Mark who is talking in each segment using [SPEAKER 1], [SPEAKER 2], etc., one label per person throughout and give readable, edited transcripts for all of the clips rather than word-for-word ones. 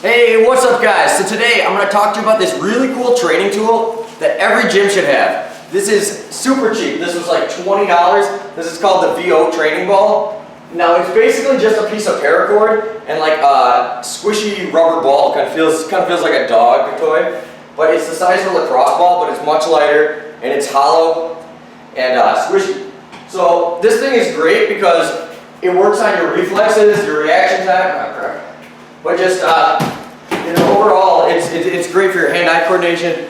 [SPEAKER 1] Hey, what's up guys? So today I'm going to talk to you about this really cool training tool that every gym should have. This is super cheap. This was like $20. This is called the VO training ball. Now it's basically just a piece of paracord and like a squishy rubber ball. Kind of feels like a dog toy. But it's the size of a lacrosse ball, but it's much lighter and it's hollow and squishy. So this thing is great because it works on your reflexes, your reaction time. But just overall, it's great for your hand-eye coordination.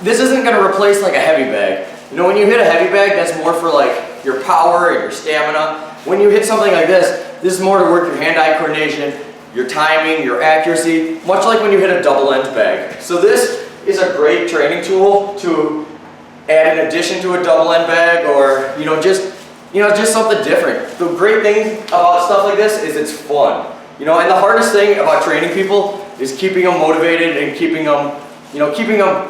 [SPEAKER 1] This isn't going to replace like a heavy bag. You know, when you hit a heavy bag, that's more for like your power and your stamina. When you hit something like this is more to work your hand-eye coordination, your timing, your accuracy, much like when you hit a double-end bag. So this is a great training tool to add in addition to a double-end bag, or just something different. The great thing about stuff like this is it's fun. And the hardest thing about training people is keeping them motivated and keeping them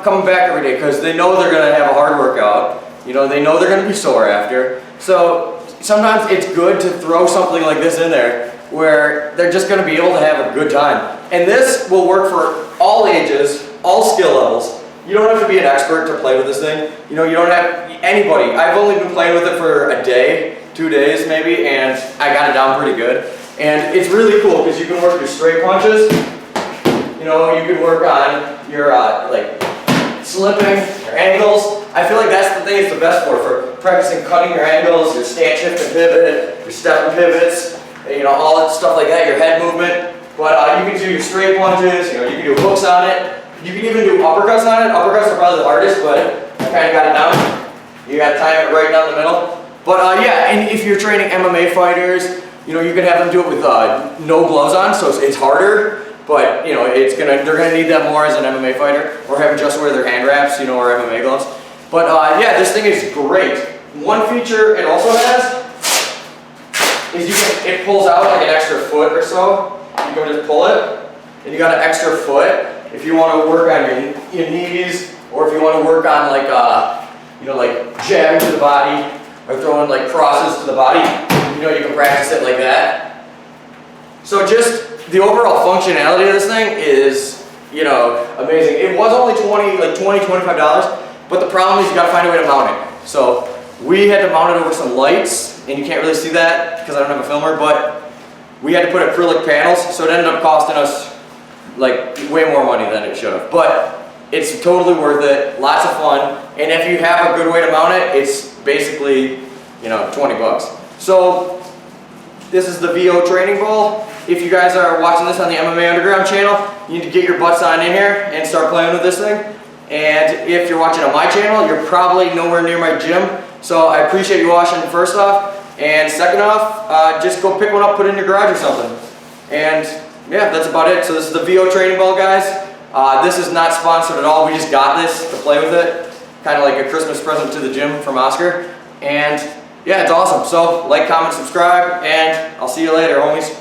[SPEAKER 1] coming back every day, because they know they're going to have a hard workout. They know they're going to be sore after. So sometimes it's good to throw something like this in there where they're just going to be able to have a good time. And this will work for all ages, all skill levels. You don't have to be an expert to play with this thing. You don't have anybody. I've only been playing with it for a day, 2 days maybe, and I got it down pretty good. And it's really cool because you can work your straight punches. You can work on your like slipping, your angles. I feel like that's the thing it's the best for practicing cutting your angles, your stance shift and pivot, your step and pivots, all that stuff like that, your head movement. But you can do your straight punches, you can do hooks on it. You can even do uppercuts on it. Uppercuts are probably the hardest, but I kind of got it down. You got to time it right down the middle. But yeah, and if you're training MMA fighters, you can have them do it with no gloves on, so it's harder. But they're gonna need that more as an MMA fighter, or have them just wear their hand wraps, or MMA gloves. But yeah, this thing is great. One feature it also has is it pulls out like an extra foot or so. You can just pull it, and you got an extra foot if you want to work on your knees, or if you want to work on like like jabbing to the body or throwing like crosses to the body. You can practice it like that. So just the overall functionality of this thing is, amazing. It was only $25, but the problem is you got to find a way to mount it. So we had to mount it over some lights, and you can't really see that because I don't have a filmer, but we had to put acrylic panels, so it ended up costing us like way more money than it should have. But it's totally worth it, lots of fun, and if you have a good way to mount it, it's basically, 20 bucks. So this is the VO training ball. If you guys are watching this on the MMA Underground channel, you need to get your butts on in here and start playing with this thing. And if you're watching on my channel, you're probably nowhere near my gym. So I appreciate you watching first off. And second off, just go pick one up, put it in your garage or something. And yeah, that's about it. So this is the VO training ball, guys. This is not sponsored at all. We just got this to play with it. Kind of like a Christmas present to the gym from Oscar. And yeah, it's awesome. So like, comment, subscribe, and I'll see you later, homies.